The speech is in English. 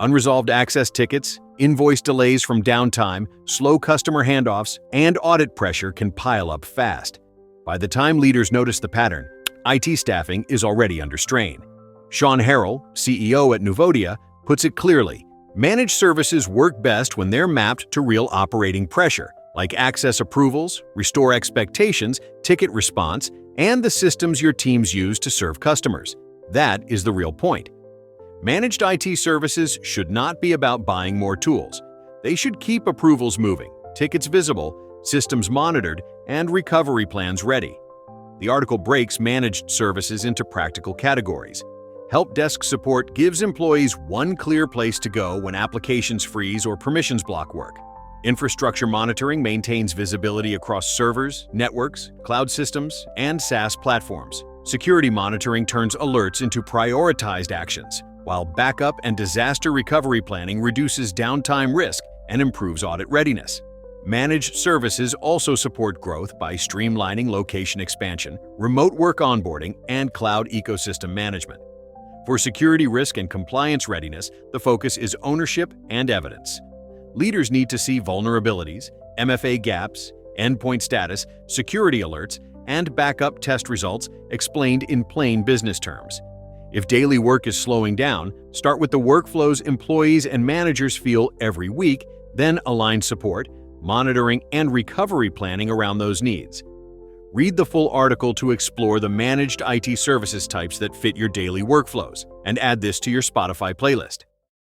Unresolved access tickets, invoice delays from downtime, slow customer handoffs, and audit pressure can pile up fast. By the time leaders notice the pattern, IT staffing is already under strain. Sean Harrell, CEO at Nuvodia, puts it clearly: managed services work best when they're mapped to real operating pressure, like access approvals, restore expectations, ticket response, and the systems your teams use to serve customers. That is the real point. Managed IT services should not be about buying more tools. They should keep approvals moving, tickets visible, systems monitored, and recovery plans ready. The article breaks managed services into practical categories. Help desk support gives employees one clear place to go when applications freeze or permissions block work. Infrastructure monitoring maintains visibility across servers, networks, cloud systems, and SaaS platforms. Security monitoring turns alerts into prioritized actions, while backup and disaster recovery planning reduces downtime risk and improves audit readiness. Managed services also support growth by streamlining location expansion, remote work onboarding, and cloud ecosystem management. For security risk and compliance readiness, the focus is ownership and evidence. Leaders need to see vulnerabilities, MFA gaps, endpoint status, security alerts, and backup test results explained in plain business terms. If daily work is slowing down, start with the workflows employees and managers feel every week, then align support, monitoring, and recovery planning around those needs. Read the full article to explore the managed IT services types that fit your daily workflows, and add this to your Spotify playlist.